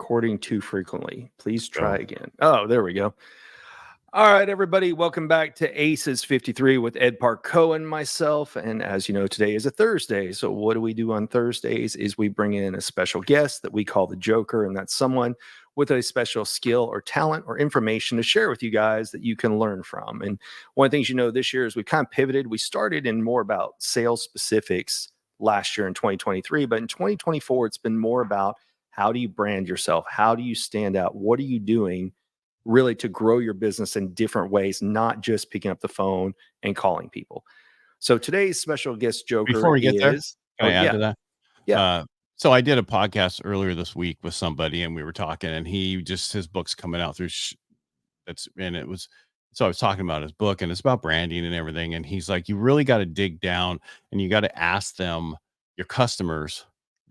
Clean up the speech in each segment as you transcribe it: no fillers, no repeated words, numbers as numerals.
recording too frequently. Please try Go. again. Oh, there we go. All right, everybody. Welcome back to Aces 53 with Ed Parcaut and myself. And as you know, today is a Thursday. So what do we do on Thursdays is we bring in a special guest that we call the Joker. And that's someone with a special skill or talent or information to share with you guys that you can learn from. And one of the things you know this year is we kind of pivoted. We started in more about sales specifics last year in 2023. But in 2024, it's been more about how do you brand yourself? How do you stand out? What are you doing really to grow your business in different ways, not just picking up the phone and calling people? So today's special guest Before Joker we get there, is, can I add to that? yeah. So I did a podcast earlier this week with somebody, and we were talking, and his book's coming out through. So I was talking about his book, and it's about branding and everything. And he's like, you really got to dig down, and you got to ask them, your customers,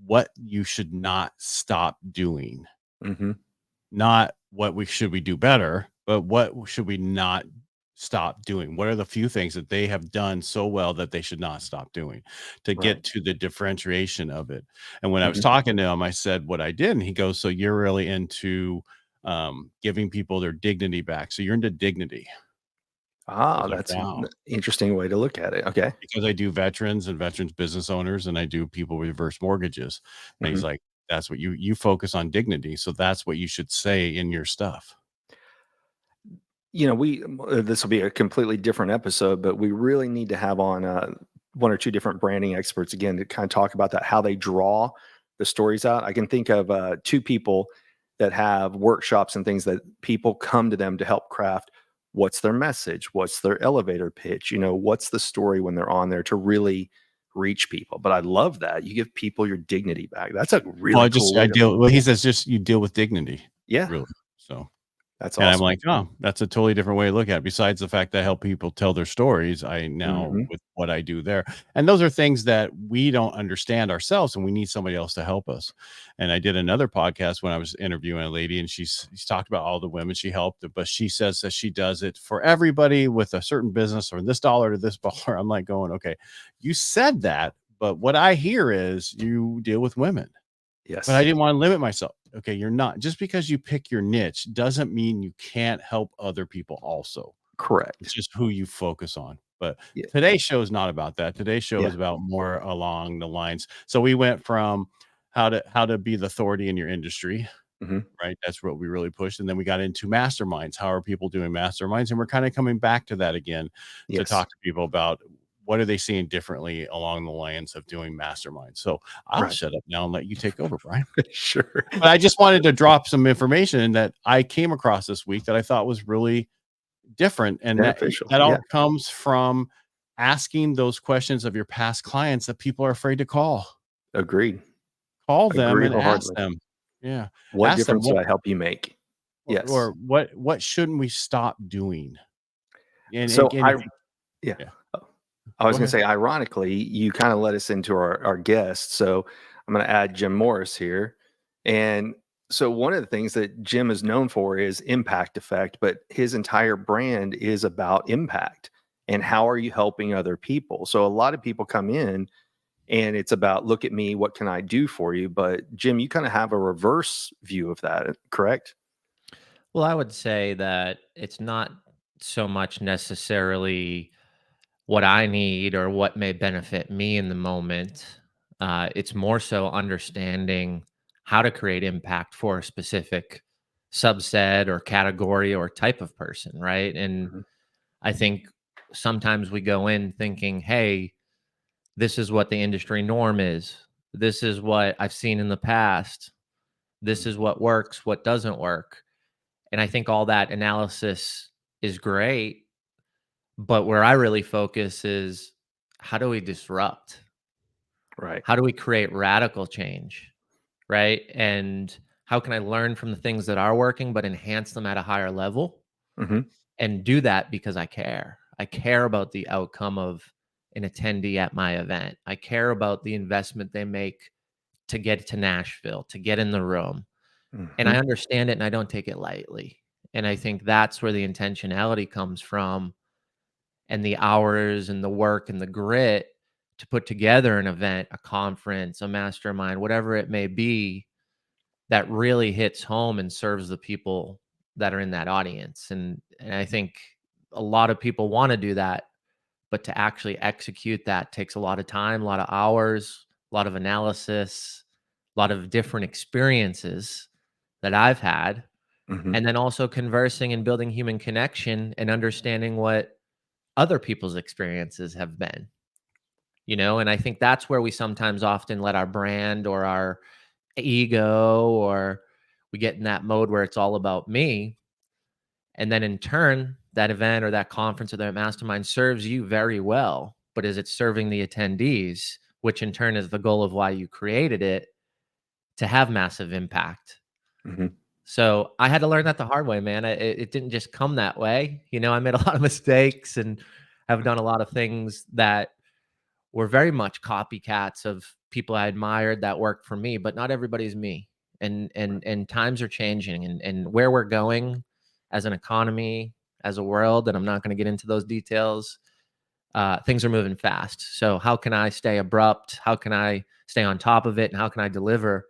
what you should not stop doing. Mm-hmm. Not what should we do better, but what should we not stop doing? What are the few things that they have done so well that they should not stop doing to get Right. to the differentiation of it? And when I was Mm-hmm. talking to him, I said what I did, and he goes, so you're really into giving people their dignity back. So you're into dignity. I Ah, was like, that's an wow. interesting way to look at it. Okay. Because I do veterans and veterans business owners, and I do people with reverse mortgages. And Mm-hmm. he's like, that's what you focus on, dignity. So that's what you should say in your stuff. You know, this will be a completely different episode, but we really need to have on one or two different branding experts again to kind of talk about that, how they draw the stories out. I can think of two people that have workshops and things that people come to them to help craft. What's their message? What's their elevator pitch? You know, what's the story when they're on there to really reach people? But I love that you give people your dignity back. That's a Well, really cool way to. he says just you deal with dignity, Yeah, really. So, that's and I'm awesome. like, oh, that's a totally different way to look at it. Besides the fact that I help people tell their stories, I now Hmm. with what I do there, and those are things that we don't understand ourselves, and we need somebody else to help us. And I did another podcast when I was interviewing a lady, and she's talked about all the women she helped, but she says that she does it for everybody with a certain business or this dollar to this dollar. I'm like going, okay, you said that, but what I hear is you deal with women. But I Yes, didn't want to limit myself. Okay, you're not, just because you pick your niche doesn't mean you can't help other people also. It's correct. just who you focus on. But Yeah, today's show is not about that. Today's show yeah. is about more along the lines. So we went from how to be the authority in your industry, Hmm. right? That's what we really pushed. And then we got into masterminds. How are people doing masterminds? And we're kind of coming back to that again to Yes. talk to people about what are they seeing differently along the lines of doing masterminds. So I'll Right. shut up now and let you take over, Brian. Sure. But I just wanted to drop some information that I came across this week that I thought was really different. And Beneficial. that Yeah. all comes from asking those questions of your past clients that people are afraid to call. Agreed. Call them Agree and ask wholeheartedly. them. Yeah. What Ask them difference did I help you make? Yes. or what shouldn't we stop doing? And So again, I if you, yeah. yeah, Oh, I go was gonna ahead. say, ironically, you kind of led us into our guest. So I'm gonna add Jim Morris here. And so one of the things that Jim is known for is impact effect, but his entire brand is about impact and how are you helping other people. So a lot of people come in and it's about look at me, what can I do for you? But Jim, you kind of have a reverse view of that, correct? Well, I would say that it's not so much necessarily what I need or what may benefit me in the moment. It's more so understanding how to create impact for a specific subset or category or type of person, right? And Mhm. I think sometimes we go in thinking, hey, this is what the industry norm is. This is what I've seen in the past. This is what works, what doesn't work. And I think all that analysis is great, but where I really focus is how do we disrupt? Right. How do we create radical change? Right? And how can I learn from the things that are working, but enhance them at a higher level Hmm. and do that because I care. I care about the outcome of an attendee at my event. I care about the investment they make to get to Nashville, to get in the room. And Hmm. I understand it and I don't take it lightly. And I think that's where the intentionality comes from and the hours and the work and the grit to put together an event, a conference, a mastermind, whatever it may be, that really hits home and serves the people that are in that audience. And I think a lot of people want to do that, but to actually execute that takes a lot of time, a lot of hours, a lot of analysis, a lot of different experiences that I've had. Mhm. And then also conversing and building human connection and understanding what other people's experiences have been, and I think that's where we sometimes often let our brand or our ego, or we get in that mode where it's all about me. And then in turn, that event or that conference or that mastermind serves you very well. But is it serving the attendees, which in turn is the goal of why you created it, to have massive impact? Mhm. So I had to learn that the hard way, man. It didn't just come that way. I made a lot of mistakes and have done a lot of things that were very much copycats of people I admired that worked for me, but not everybody's me. And times are changing, and where we're going as an economy, as a world, and I'm not going to get into those details. Things are moving fast. So how can I stay abrupt? How can I stay on top of it? And how can I deliver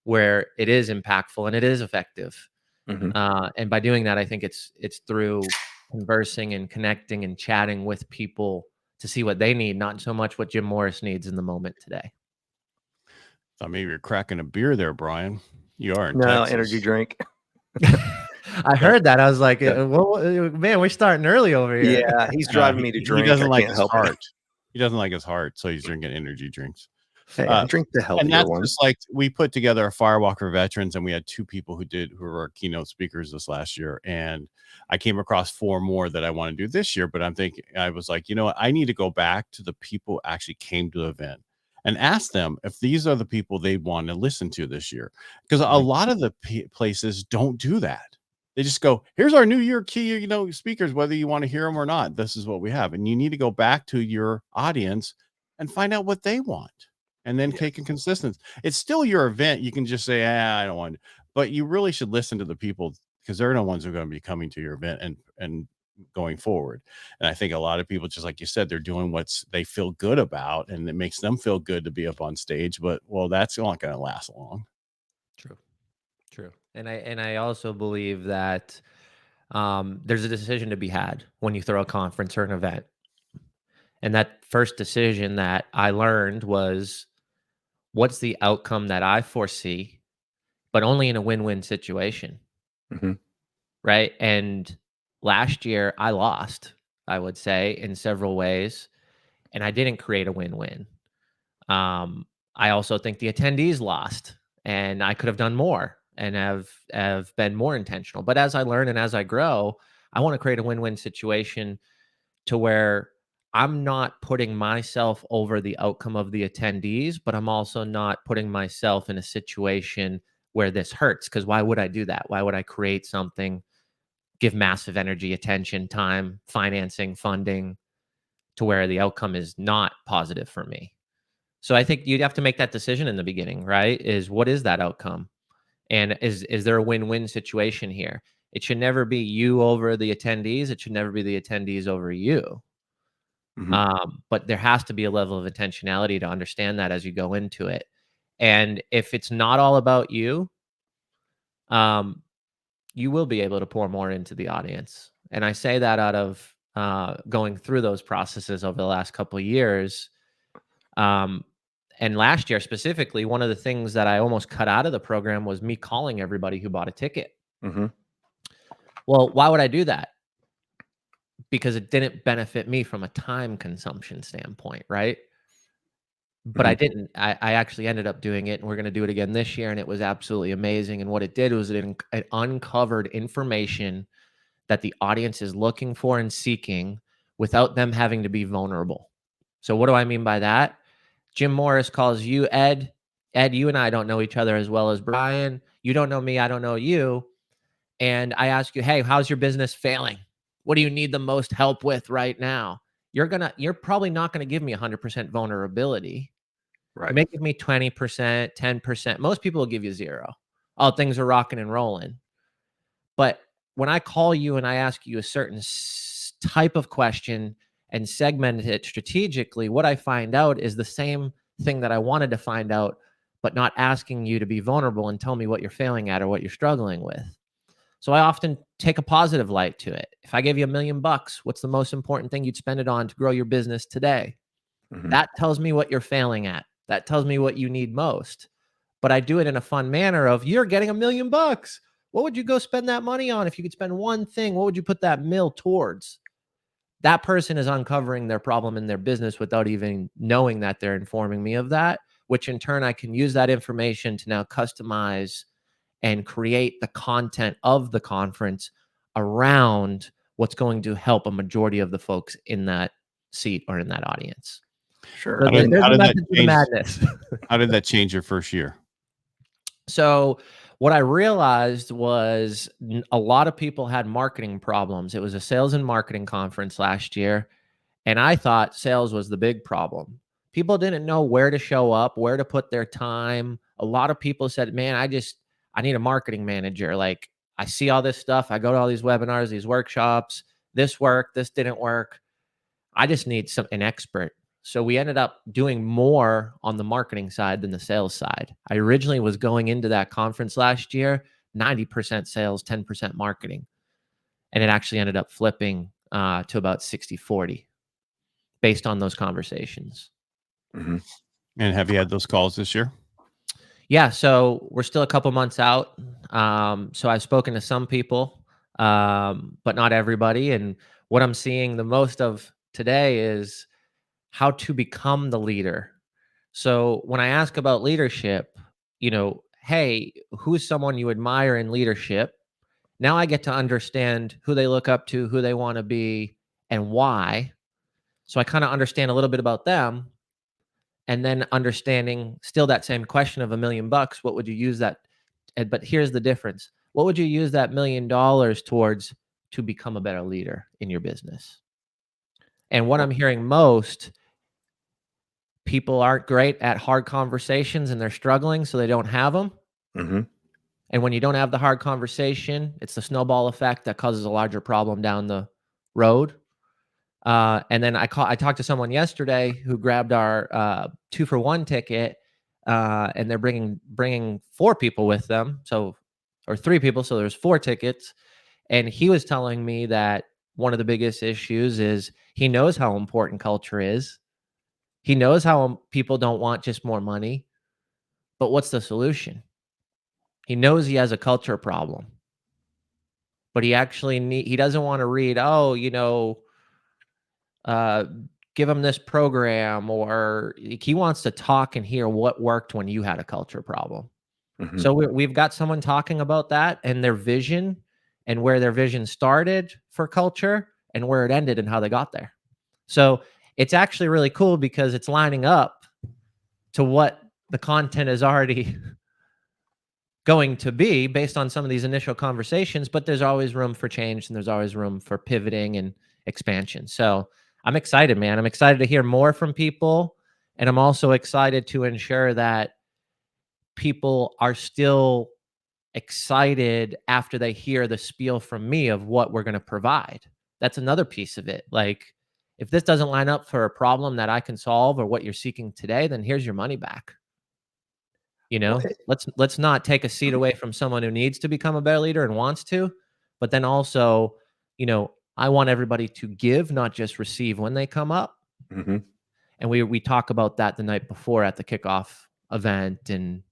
where it is impactful and it is effective? Mhm. And by doing that, I think it's through conversing and connecting and chatting with people to see what they need, not so much what Jim Morris needs in the moment today. Thought maybe you're cracking a beer there, Brian. You are in No, Texas. energy drink. I heard that. I was like, well, man, we're starting early over here. Yeah, he's driving me to He drink. doesn't I like can't his help it. heart. He doesn't like his heart, so he's drinking energy drinks. Hey, I drink the And healthier that's ones. just like we put together a Firewalker veterans, and we had 2 people who were our keynote speakers this last year. And I came across 4 more that I want to do this year. But I was like, you know what? I need to go back to the people who actually came to the event and ask them if these are the people they want to listen to this year. Because a Mhm. lot of the places don't do that. They just go, here's our new year key, speakers, whether you want to hear them or not. This is what we have. And you need to go back to your audience and find out what they want, and then take a consistency. It's still your event. You can just say, I don't want to, but you really should listen to the people, because they're the ones who are going to be coming to your event and going forward. And I think a lot of people, just like you said, they're doing what they feel good about, and it makes them feel good to be up on stage. But that's not going to last long. True. And I also believe that there's a decision to be had when you throw a conference or an event. And that first decision that I learned was, what's the outcome that I foresee, but only in a win-win situation, Mhm. right? And last year I lost, I would say, in several ways, and I didn't create a win-win. I also think the attendees lost, and I could have done more and have been more intentional. But as I learn and as I grow, I want to create a win-win situation to where I'm not putting myself over the outcome of the attendees, but I'm also not putting myself in a situation where this hurts. Because why would I do that? Why would I create something, give massive energy, attention, time, financing, funding to where the outcome is not positive for me? So I think you'd have to make that decision in the beginning, right? Is what is that outcome? And is there a win-win situation here? It should never be you over the attendees. It should never be the attendees over you. Mhm. But there has to be a level of intentionality to understand that as you go into it. And if it's not all about you, um, you will be able to pour more into the audience. And I say that out of going through those processes over the last couple of years. Um, and last year specifically, one of the things that I almost cut out of the program was me calling everybody who bought a ticket. Mhm. Well, why would I do that? Because it didn't benefit me from a time consumption standpoint, right? But I Mhm. didn't. I actually ended up doing it, and we're going to do it again this year, and it was absolutely amazing. And what it did was it uncovered information that the audience is looking for and seeking without them having to be vulnerable. So what do I mean by that? Jim Morris calls you Ed. Ed, you and I don't know each other as well as Brian. You don't know me. I don't know you. And I ask you, hey, how's your business failing? What do you need the most help with right now? You're probably not going to give me 100% vulnerability. You Right. may give me 20%, 10%. Most people will give you 0. Oh, things are rocking and rolling. But when I call you and I ask you a certain type of question and segment it strategically, what I find out is the same thing that I wanted to find out, but not asking you to be vulnerable and tell me what you're failing at or what you're struggling with. So I often take a positive light to it. If I gave you $1 million, what's the most important thing you'd spend it on to grow your business today? That tells me what you're failing at. That tells me what you need most. But I do it in a fun manner of, you're getting $1 million. What would you go spend that money on? If you could spend one thing, what would you put that mill towards? That person is uncovering their problem in their business without even knowing that they're informing me of that, which in turn I can use that information to now customize and create the content of the conference around what's going to help a majority of the folks in that seat or in that audience. Sure. So there's a method to the madness. How did that change your first year? So what I realized was a lot of people had marketing problems. It was a sales and marketing conference last year, and I thought sales was the big problem. People didn't know where to show up, where to put their time. A lot of people said, man, I need a marketing manager. Like, I see all this stuff. I go to all these webinars, these workshops. This worked, this didn't work. I just need an expert. So we ended up doing more on the marketing side than the sales side. I originally was going into that conference last year, 90% sales, 10% marketing. And it actually ended up flipping to about 60-40 based on those conversations. And have you had those calls this year? Yeah, so we're still a couple months out. So I've spoken to some people, but not everybody. And what I'm seeing the most of today is how to become the leader. So when I ask about leadership, hey, who's someone you admire in leadership? Now I get to understand who they look up to, who they want to be, and why. So I kind of understand a little bit about them. And then understanding still that same question of $1 million, what would you use that? But here's the difference. What would you use that $1 million towards to become a better leader in your business? And what I'm hearing most, people aren't great at hard conversations and they're struggling, so they don't have them. And when you don't have the hard conversation, it's the snowball effect that causes a larger problem down the road. And then I talked to someone yesterday who grabbed our 2-for-1 ticket, and they're bringing 4 people with them, or 3 people, so there's 4 tickets. And he was telling me that one of the biggest issues is he knows how important culture is. He knows how people don't want just more money, but what's the solution? He knows he has a culture problem, but he doesn't want to read, give him this program, or he wants to talk and hear what worked when you had a culture problem. So we've got someone talking about that and their vision and where their vision started for culture and where it ended and how they got there. So it's actually really cool because it's lining up to what the content is already going to be based on some of these initial conversations, but there's always room for change and there's always room for pivoting and expansion. So I'm excited, man. I'm excited to hear more from people. And I'm also excited to ensure that people are still excited after they hear the spiel from me of what we're going to provide. That's another piece of it. Like, if this doesn't line up for a problem that I can solve or what you're seeking today, then here's your money back. Let's not take a seat away from someone who needs to become a better leader and wants to, but then also, I want everybody to give, not just receive when they come up. And we talk about that the night before at the kickoff event. And,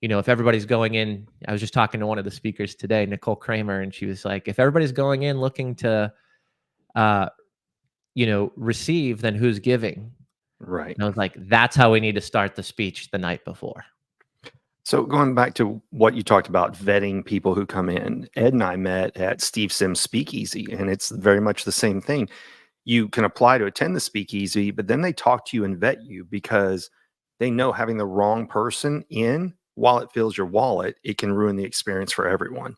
if everybody's going in, I was just talking to one of the speakers today, Nicole Kramer, and she was like, if everybody's going in looking to, receive, then who's giving? Right. And I was like, that's how we need to start the speech the night before. So going back to what you talked about, vetting people who come in, Ed and I met at Steve Sims Speakeasy, and it's very much the same thing. You can apply to attend the speakeasy, but then they talk to you and vet you because they know having the wrong person in, while it fills your wallet, it can ruin the experience for everyone.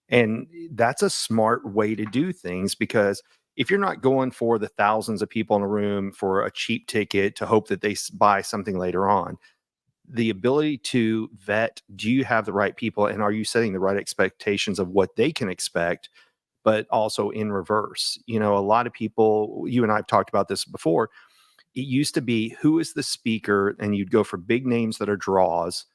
And that's a smart way to do things, because if you're not going for the thousands of people in a room for a cheap ticket to hope that they buy something later on, the ability to vet, do you have the right people and are you setting the right expectations of what they can expect, but also in reverse. A lot of people, you and I have talked about this before, it used to be who is the speaker, and you'd go for big names that are draws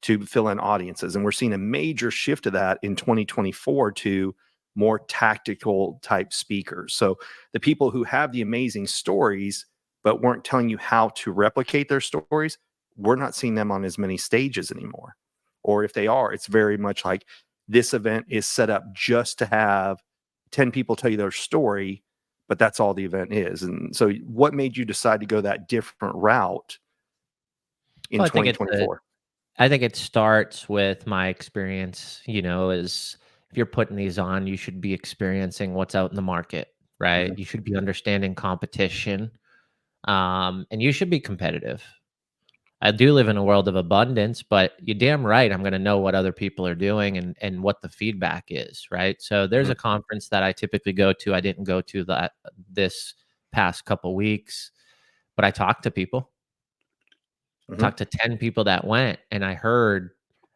to fill in audiences. And we're seeing a major shift of that in 2024 to more tactical type speakers. So the people who have the amazing stories, but weren't telling you how to replicate their stories, we're not seeing them on as many stages anymore. Or if they are, it's very much like this event is set up just to have 10 people tell you their story, but that's all the event is. And so what made you decide to go that different route in Well, 2024? I think it starts with my experience, is if you're putting these on, you should be experiencing what's out in the market, right? Mhm. You should be understanding competition, and you should be competitive. I do live in a world of abundance, but you're damn right I'm going to know what other people are doing and what the feedback is, right? So there's Mhm. a conference that I typically go to. I didn't go to that this past couple weeks, but I talked to people. Mhm. Talked to 10 people that went, and I heard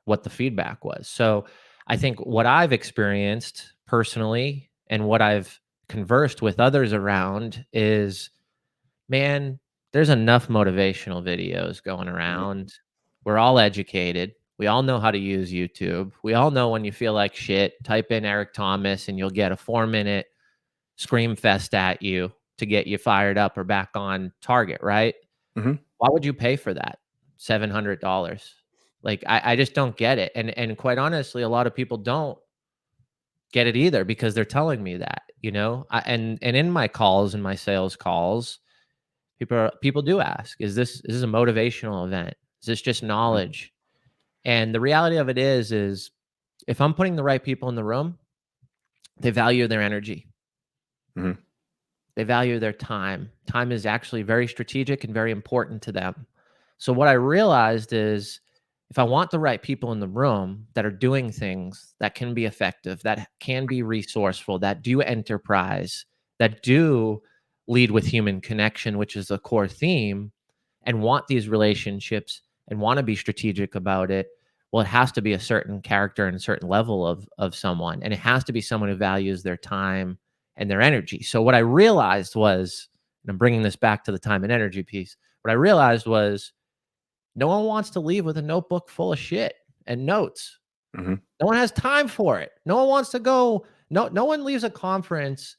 what the feedback was. So I think what I've experienced personally and what I've conversed with others around is, man, there's enough motivational videos going Mhm. around. We're all educated. We all know how to use YouTube. We all know when you feel like shit, type in Eric Thomas and you'll get a 4-minute scream fest at you to get you fired up or back on target, right? Mhm. Why would you pay for that? $700. Like, I just don't get it. And quite honestly, a lot of people don't get it either because they're telling me that, and in my calls and my sales calls, people do ask, is this a motivational event? Is this just Mhm. knowledge? And the reality of it is if I'm putting the right people in the room, they value their energy. Mhm. They value their time. Time is actually very strategic and very important to them. So what I realized is if I want the right people in the room that are doing things that can be effective, that can be resourceful, that do enterprise, that do lead with human connection, which is a core theme, and want these relationships and want to be strategic about it, well, it has to be a certain character and a certain level of someone. And it has to be someone who values their time and their energy. So what I realized was, and I'm bringing this back to the time and energy piece, what I realized was no one wants to leave with a notebook full of shit and notes. Mhm. No one has time for it. No one wants to go. No one leaves a conference.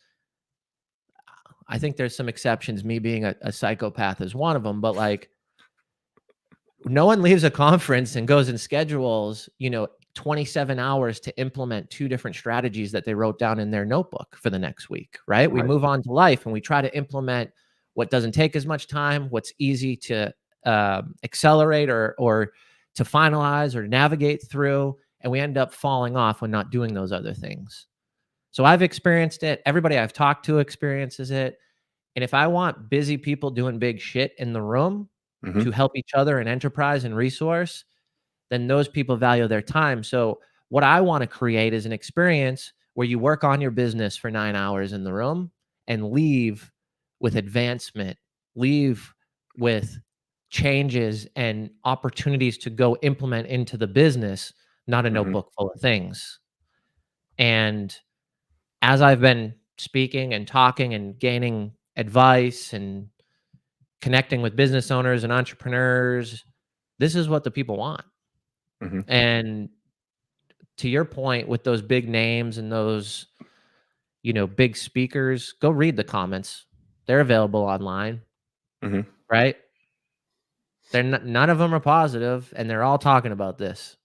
I think there's some exceptions, me being a psychopath is one of them, but like no one leaves a conference and goes and schedules, 27 hours to implement 2 different strategies that they wrote down in their notebook for the next week, right? We Right. move on to life and we try to implement what doesn't take as much time, what's easy to accelerate or to finalize or navigate through, and we end up falling off when not doing those other things. So I've experienced it. Everybody I've talked to experiences it. And if I want busy people doing big shit in the room Mhm. to help each other in enterprise and resource, then those people value their time. So what I want to create is an experience where you work on your business for 9 hours in the room and leave with advancement, leave with changes and opportunities to go implement into the business, not a Mhm. notebook full of things. And as I've been speaking and talking and gaining advice and connecting with business owners and entrepreneurs, this is what the people want. Mhm. And to your point with those big names and those, big speakers, go read the comments. They're available online, Mhm. right? None of them are positive and they're all talking about this.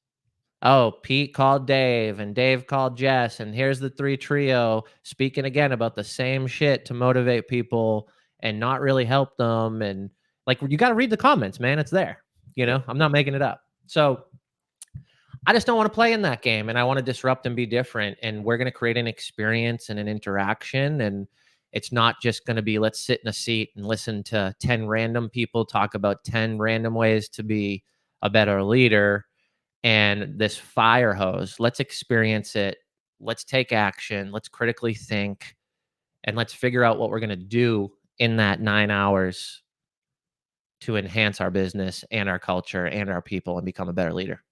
Oh, Pete called Dave and Dave called Jess, and here's the 3 trio speaking again about the same shit to motivate people and not really help them. And like, you got to read the comments, man. It's there. Yeah. I'm not making it up. So I just don't want to play in that game and I want to disrupt and be different. And we're going to create an experience and an interaction. And it's not just going to be let's sit in a seat and listen to 10 random people talk about 10 random ways to be a better leader and this fire hose. Let's experience it. Let's take action. Let's critically think and let's figure out what we're going to do in that 9 hours to enhance our business and our culture and our people and become a better leader.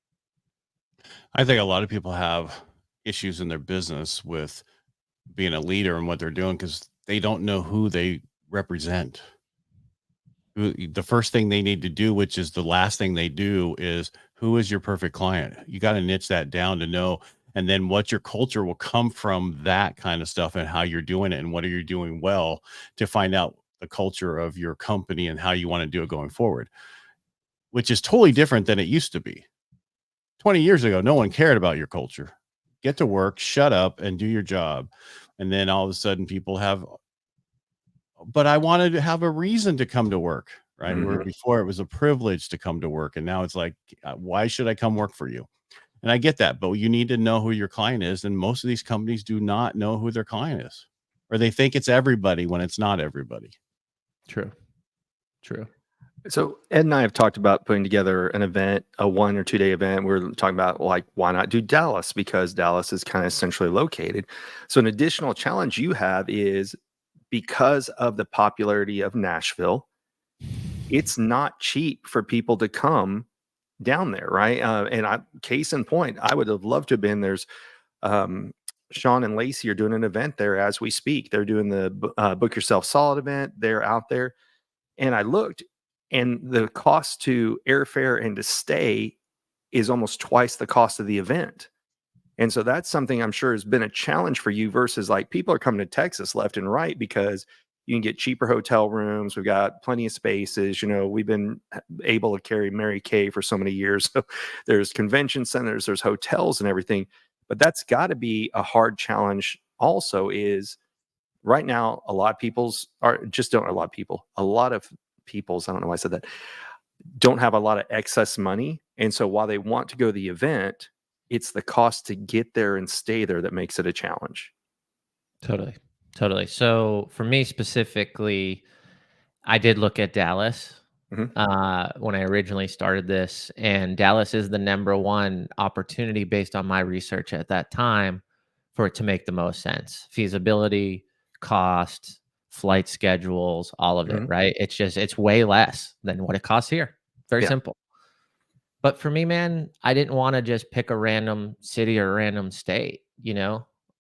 I think a lot of people have issues in their business with being a leader and what they're doing because they don't know who they represent. The first thing they need to do, which is the last thing they do, is who is your perfect client? You got to niche that down to know. And then what your culture will come from that kind of stuff and how you're doing it and what are you doing well to find out the culture of your company and how you want to do it going forward, which is totally different than it used to be. 20 years ago, no one cared about your culture. Get to work, shut up, and do your job. And then all of a sudden people have, but I wanted to have a reason to come to work, right? Where before it was a privilege to come to work. And now it's like, why should I come work for you? And I get that, but you need to know who your client is. And most of these companies do not know who their client is, or they think it's everybody when it's not everybody. True. So Ed and I have talked about putting together an event, a 1 or 2 day event. We're talking about like, why not do Dallas? Because Dallas is kind of centrally located. So an additional challenge you have is because of the popularity of Nashville, it's not cheap for people to come down there, right? Case in point, I would have loved to have been. There's Sean and Lacey are doing an event there as we speak. They're doing the Book Yourself Solid event. They're out there. And I looked, and the cost to airfare and to stay is almost twice the cost of the event. And so that's something I'm sure has been a challenge for you versus like people are coming to Texas left and right because you can get cheaper hotel rooms. We've got plenty of spaces. We've been able to carry Mary Kay for so many years. So there's convention centers, there's hotels and everything. But that's got to be a hard challenge also is right now, a lot of people's are just don't a lot of people, a lot of people's, I don't know why I said that, don't have a lot of excess money. And so while they want to go to the event, it's the cost to get there and stay there that makes it a challenge. Totally. So for me specifically, I did look at Dallas when I originally started this, and Dallas is the number one opportunity based on my research at that time for it to make the most sense. Feasibility, cost, flight schedules, all of it, right? It's way less than what it costs here. Very simple. But for me, man, I didn't want to just pick a random city or a random state,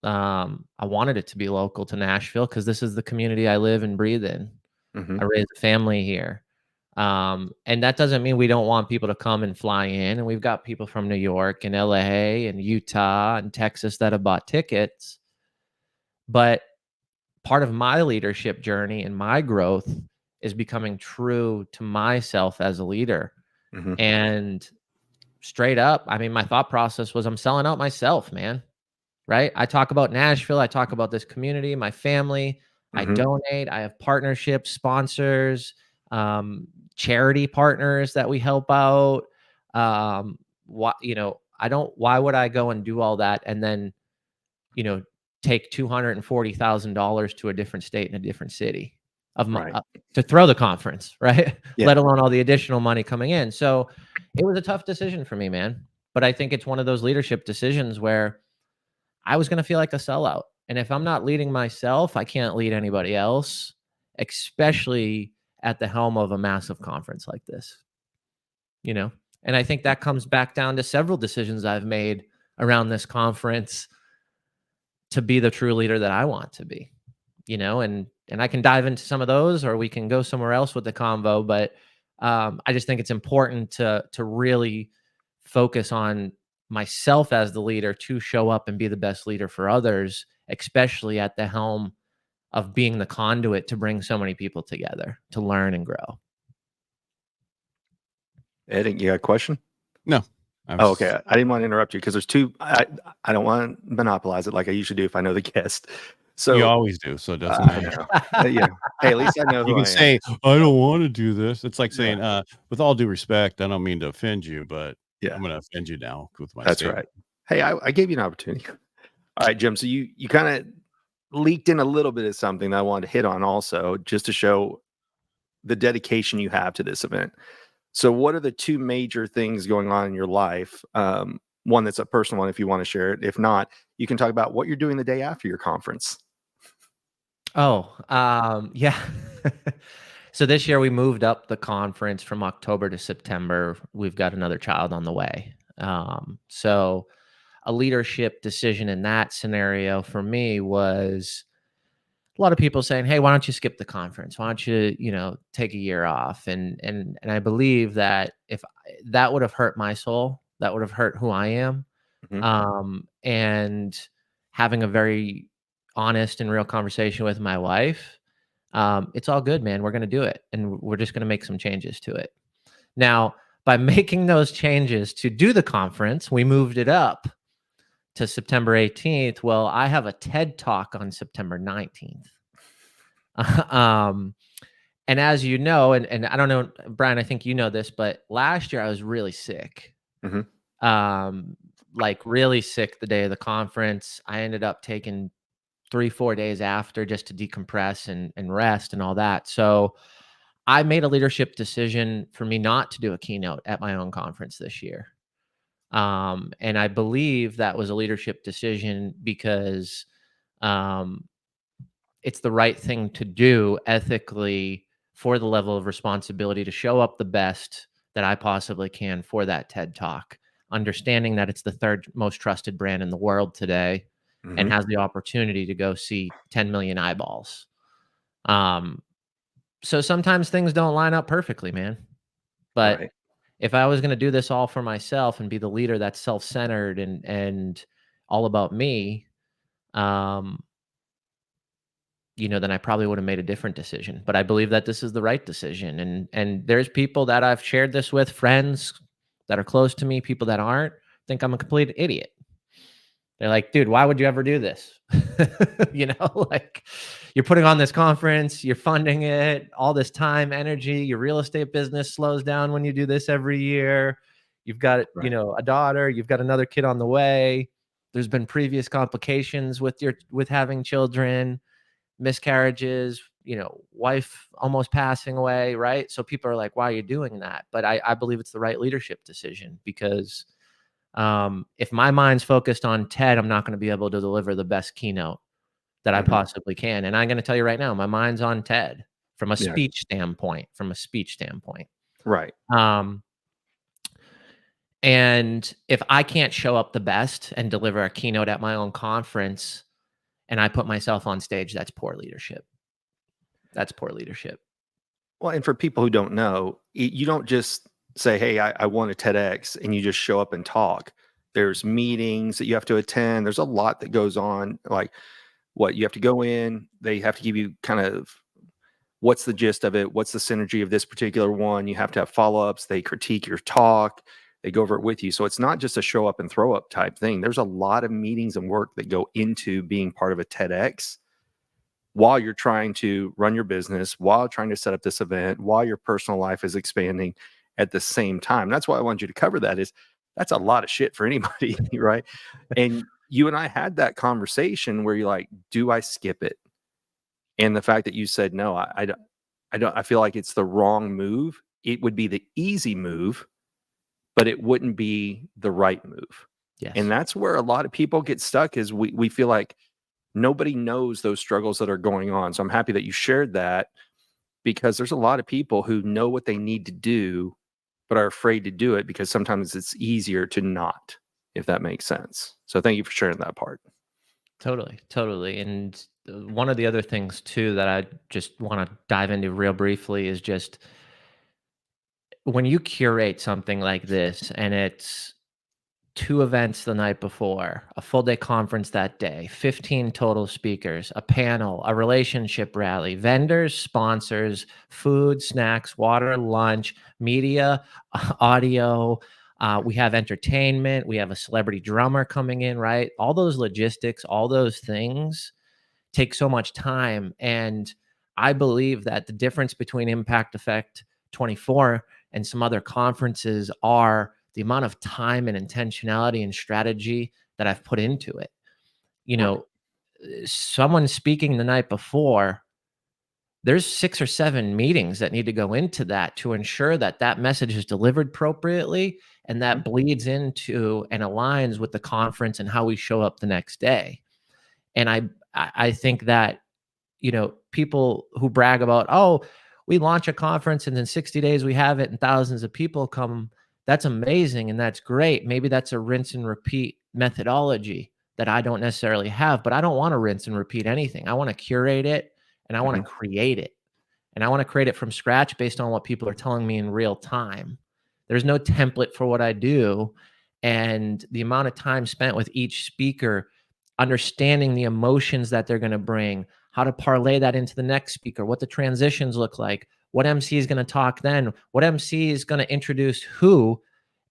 I wanted it to be local to Nashville because this is the community I live and breathe in. I raised a family here. And that doesn't mean we don't want people to come and fly in. And we've got people from New York and LA and Utah and Texas that have bought tickets. But part of my leadership journey and my growth is becoming true to myself as a leader. And straight up, I mean, my thought process was I'm selling out myself, man. Right? I talk about Nashville. I talk about this community, my family. I donate. I have partnerships, sponsors, charity partners that we help out. Why would I go and do all that and then, take $240,000 to a different state in a different city to throw the conference, right? Yeah. Let alone all the additional money coming in. So it was a tough decision for me, man. But I think it's one of those leadership decisions where I was going to feel like a sellout. And if I'm not leading myself, I can't lead anybody else, especially at the helm of a massive conference like this, And I think that comes back down to several decisions I've made around this conference to be the true leader that I want to be, and I can dive into some of those or we can go somewhere else with the convo. But I just think it's important to really focus on myself as the leader to show up and be the best leader for others, especially at the helm of being the conduit to bring so many people together to learn and grow. Ed, you got a question? No. Okay. I didn't want to interrupt you because there's two. I don't want to monopolize it like I usually do if I know the guest. So you always do, so it doesn't matter. Yeah. Hey, at least I know who you can I say, am. I don't want to do this. It's like saying, with all due respect, I don't mean to offend you, but I'm going to offend you now with my That's statement. Right. Hey, I gave you an opportunity. All right, Jim. So you kind of leaked in a little bit of something that I wanted to hit on also, just to show the dedication you have to this event. So what are the two major things going on in your life? One that's a personal one, if you want to share it. If not, you can talk about what you're doing the day after your conference. Yeah. So this year we moved up the conference from October to September. We've got another child on the way. So a leadership decision in that scenario for me was a lot of people saying, hey, why don't you skip the conference? Why don't you, take a year off? And I believe that if that would have hurt my soul, that would have hurt who I am. And having a very honest and real conversation with my wife, it's all good, man. We're going to do it. And we're just going to make some changes to it. Now, by making those changes to do the conference, we moved it up to September 18th. Well, I have a TED Talk on September 19th. And as you know, and I don't know, Brian, I think you know this, but last year I was really sick. Like really sick the day of the conference. I ended up taking 3-4 days after just to decompress and rest and all that. So I made a leadership decision for me not to do a keynote at my own conference this year. And I believe that was a leadership decision because it's the right thing to do ethically for the level of responsibility to show up the best that I possibly can for that TED Talk, understanding that it's the third most trusted brand in the world today and has the opportunity to go see 10 million eyeballs. So sometimes things don't line up perfectly, man. But if I was going to do this all for myself and be the leader that's self-centered and all about me, then I probably would have made a different decision. But I believe that this is the right decision. And there's people that I've shared this with, friends that are close to me, people that aren't, think I'm a complete idiot. They're like, dude, why would you ever do this? Like you're putting on this conference, you're funding it, all this time, energy, your real estate business slows down when you do this every year. You've got, a daughter, you've got another kid on the way. There's been previous complications with having children, miscarriages, wife almost passing away. Right. So people are like, why are you doing that? But I believe it's the right leadership decision because if my mind's focused on TED, I'm not going to be able to deliver the best keynote that I possibly can. And I'm going to tell you right now, my mind's on TED from a speech standpoint, Right. And if I can't show up the best and deliver a keynote at my own conference and I put myself on stage, that's poor leadership. Well, and for people who don't know, you don't just say, hey, I want a TEDx, and you just show up and talk. There's meetings that you have to attend. There's a lot that goes on. Like what you have to go in, they have to give you kind of what's the gist of it, what's the synergy of this particular one. You have to have follow-ups. They critique your talk. They go over it with you. So it's not just a show up and throw up type thing. There's a lot of meetings and work that go into being part of a TEDx while you're trying to run your business, while trying to set up this event, while your personal life is expanding at the same time. That's why I wanted you to cover that. That's a lot of shit for anybody, right? And you and I had that conversation where you're like, do I skip it? And the fact that you said, no, I don't, I feel like it's the wrong move. It would be the easy move, but it wouldn't be the right move. Yes. And that's where a lot of people get stuck is we feel like nobody knows those struggles that are going on. So I'm happy that you shared that because there's a lot of people who know what they need to do, but are afraid to do it because sometimes it's easier to not, if that makes sense. So thank you for sharing that part. Totally. And one of the other things too that I just want to dive into real briefly is just when you curate something like this and it's 2 events the night before, a full day conference that day, 15 total speakers, a panel, a relationship rally, vendors, sponsors, food, snacks, water, lunch, media, audio. We have entertainment. We have a celebrity drummer coming in, right? All those logistics, all those things take so much time. And I believe that the difference between Impact Effect 24 and some other conferences are the amount of time and intentionality and strategy that I've put into it. Someone speaking the night before, there's 6 or 7 meetings that need to go into that to ensure that that message is delivered appropriately and that bleeds into and aligns with the conference and how we show up the next day. And I think that, people who brag about, oh, we launch a conference and in 60 days we have it and thousands of people come. That's amazing and that's great. Maybe that's a rinse and repeat methodology, that I don't necessarily have, but I don't want to rinse and repeat anything. I want to curate it and I want to create it. And I want to create it from scratch based on what people are telling me in real time. There's no template for what I do. And the amount of time spent with each speaker, understanding the emotions that they're going to bring, how to parlay that into the next speaker, what the transitions look like, what MC is going to talk then, what MC is going to introduce who.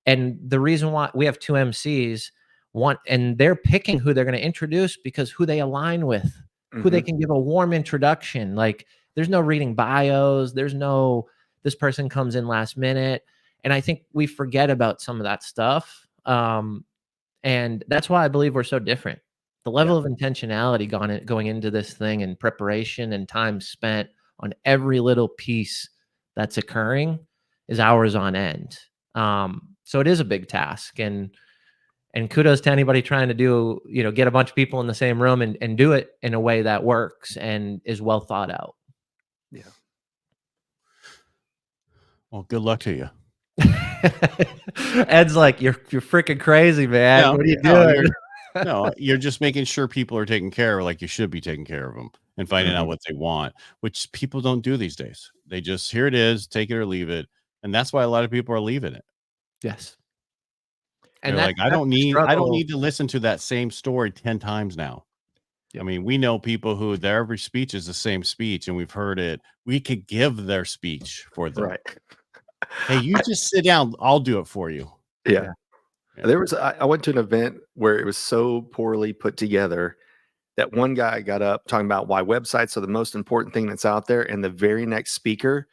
And the reason why we have two MCs, one, and they're picking who they're going to introduce because who they align with, who they can give a warm introduction. Like, there's no reading bios. There's no, this person comes in last minute. And I think we forget about some of that stuff. And that's why I believe we're so different. The level of intentionality going into this thing and preparation and time spent on every little piece that's occurring is hours on end. So it is a big task, and kudos to anybody trying to do, get a bunch of people in the same room and do it in a way that works and is well thought out. Yeah. Well, good luck to you. Ed's like, you're freaking crazy, man. No, what are you doing? No, you're just making sure people are taken care of like you should be taking care of them and finding out what they want, which people don't do these days. They just, here it is, take it or leave it. And that's why a lot of people are leaving it. Yes. And they're like, I don't need to listen to that same story 10 times now. I mean, we know people who their every speech is the same speech, and we've heard it. We could give their speech for them. Right. Hey, you just sit down. I'll do it for you. Yeah. There was, I went to an event where it was so poorly put together that one guy got up talking about why websites are the most important thing that's out there. And the very next speaker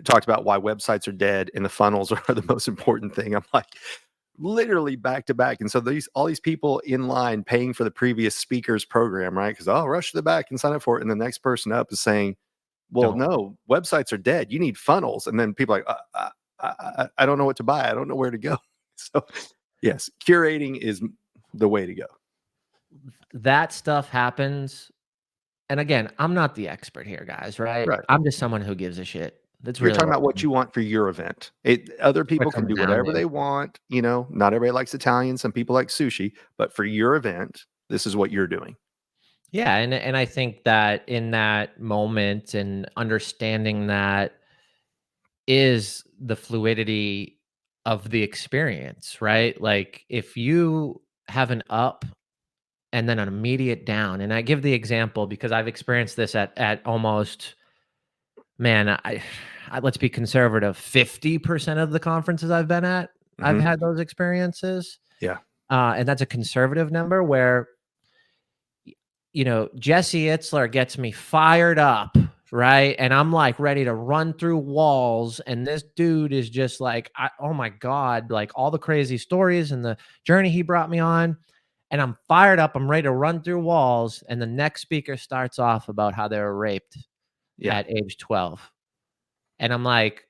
talked about why websites are dead and the funnels are the most important thing. I'm like, literally back to back. And so all these people in line paying for the previous speaker's program, right? Because I'll rush to the back and sign up for it. And the next person up is saying, well, no, websites are dead. You need funnels. And then people are like, I don't know what to buy. I don't know where to go. So yes, curating is the way to go. That stuff happens. And again, I'm not the expert here, guys, right? I'm just someone who gives a shit. That's You're talking about what you want for your event. Other people can do whatever they want. Not everybody likes Italian. Some people like sushi, but for your event, this is what you're doing. Yeah. And I think that in that moment and understanding that is the fluidity of the experience, right? Like, if you have an up and then an immediate down, and I give the example because I've experienced this at almost, man, I let's be conservative, 50% of the conferences I've been at, I've had those experiences. Yeah. And that's a conservative number where, Jesse Itzler gets me fired up, right? And I'm like ready to run through walls. And this dude is just like, oh my God, like all the crazy stories and the journey he brought me on. And I'm fired up. I'm ready to run through walls. And the next speaker starts off about how they were raped at age 12. And I'm like,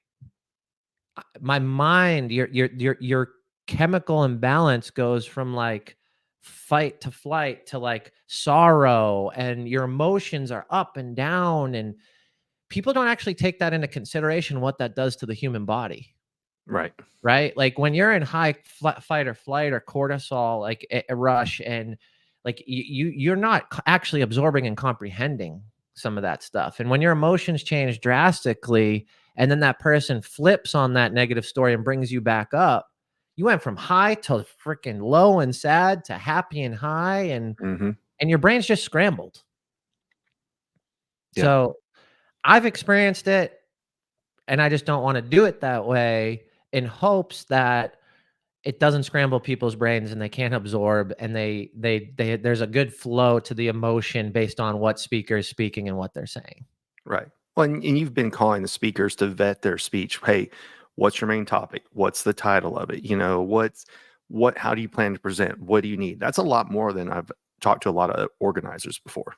my mind, your chemical imbalance goes from like fight to flight to like sorrow, and your emotions are up and down, and people don't actually take that into consideration, what that does to the human body. Right. Like when you're in high fight or flight or cortisol, like a rush, and like you're not actually absorbing and comprehending some of that stuff. And when your emotions change drastically, and then that person flips on that negative story and brings you back up, you went from high to freaking low and sad to happy and high, and your brain's just scrambled. So I've experienced it, and I just don't want to do it that way, in hopes that it doesn't scramble people's brains and they can't absorb, and there's a good flow to the emotion based on what speaker is speaking and what they're saying. Right. Well, and you've been calling the speakers to vet their speech. Hey, what's your main topic? What's the title of it? How do you plan to present? What do you need? That's a lot more than I've talked to a lot of organizers before.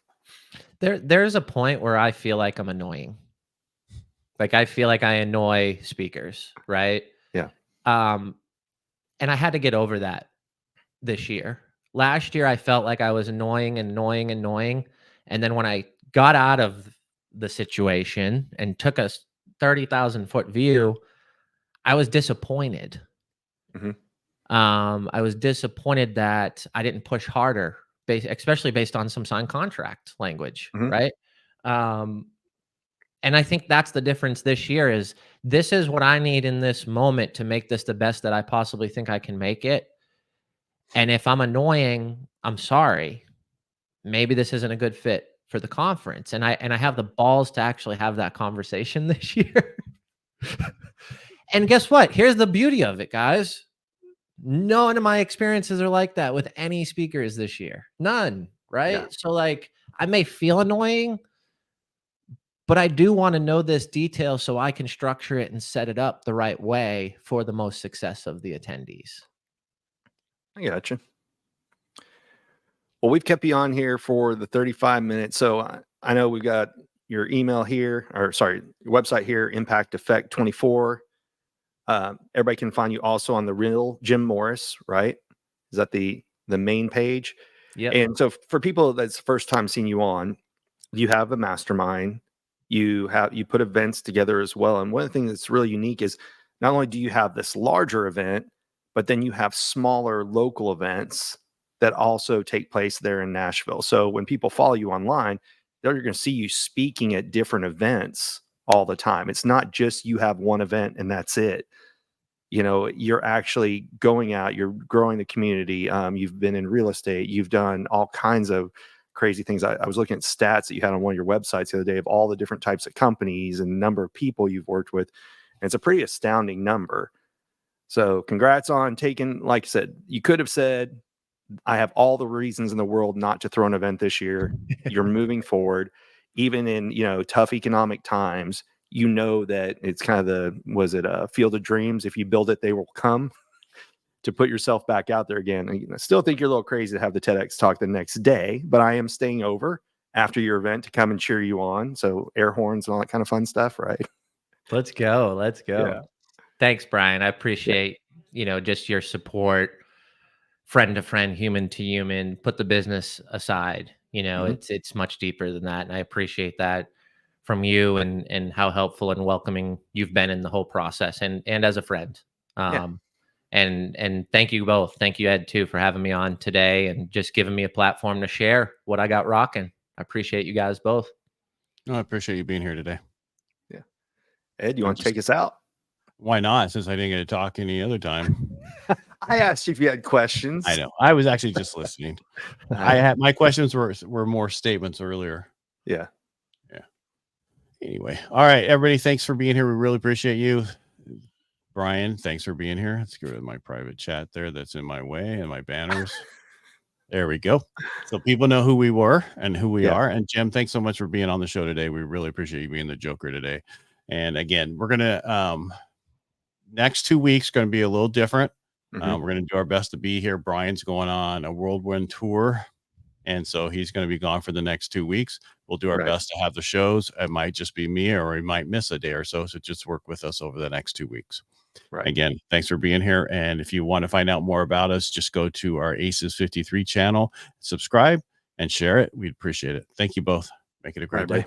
There's a point where I feel like I'm annoying. Like, I feel like I annoy speakers, right? Yeah. And I had to get over that this year. Last year, I felt like I was annoying. And then when I got out of the situation and took a 30,000-foot view, I was disappointed. I was disappointed that I didn't push harder especially based on some signed contract language, Mhm. right? And I think that's the difference this year is this is what I need in this moment to make this the best that I possibly think I can make it. And if I'm annoying, I'm sorry. Maybe this isn't a good fit for the conference. And I have the balls to actually have that conversation this year. And guess what? Here's the beauty of it, guys. None of my experiences are like that with any speakers this year. None, right? Yeah. So like I may feel annoying, but I do want to know this detail so I can structure it and set it up the right way for the most success of the attendees. I gotcha. Well, we've kept you on here for the 35 minutes. So I know we've got your email here, or sorry, your website here, Impact Effect 24. Everybody can find you also on the real Jim Morris, right? Is that the main page? Yep. And so for people that's first time seeing you on, you have a mastermind, you put events together as well. And one of the things that's really unique is not only do you have this larger event, but then you have smaller local events that also take place there in Nashville. So when people follow you online, they're going to see you speaking at different events all the time. It's not just you have one event and that's it. You know, you're actually going out, you're growing the community. You've been in real estate, you've done all kinds of crazy things. I was looking at stats that you had on one of your websites the other day of all the different types of companies and number of people you've worked with. And it's a pretty astounding number. So congrats on taking, like I said, you could have said, I have all the reasons in the world not to throw an event this year. You're moving forward, even in, tough economic times. You know that it's kind of was it a field of dreams? If you build it, they will come. To put yourself back out there again. And I still think you're a little crazy to have the TEDx talk the next day, but I am staying over after your event to come and cheer you on. So air horns and all that kind of fun stuff, right? Let's go. Let's go. Yeah. Thanks, Brian. I appreciate, just your support, friend to friend, human to human, put the business aside. Mhm. It's much deeper than that. And I appreciate that from you and how helpful and welcoming you've been in the whole process and as a friend. Yeah. And thank you both. Thank you, Ed, too, for having me on today and just giving me a platform to share what I got rocking. I appreciate you guys both. No, I appreciate you being here today. Yeah. Ed, you want to take us out? Why not? Since I didn't get to talk any other time. I asked you if you had questions. I know. I was actually just listening. My questions were more statements earlier. Yeah. Anyway, all right, everybody. Thanks for being here. We really appreciate you. Brian, thanks for being here. Let's get rid of my private chat there that's in my way and my banners. There we go. So people know who we were and who we are. And Jim, thanks so much for being on the show today. We really appreciate you being the Joker today. And again, we're going to, next 2 weeks going to be a little different. Mhm. We're going to do our best to be here. Brian's going on a whirlwind tour. And so he's going to be gone for the next 2 weeks. We'll do our best to have the shows. It might just be me or we might miss a day or so. So just work with us over the next 2 weeks. Right. Again, thanks for being here. And if you want to find out more about us, just go to our Aces 53 channel, subscribe and share it. We'd appreciate it. Thank you both. Make it a great day.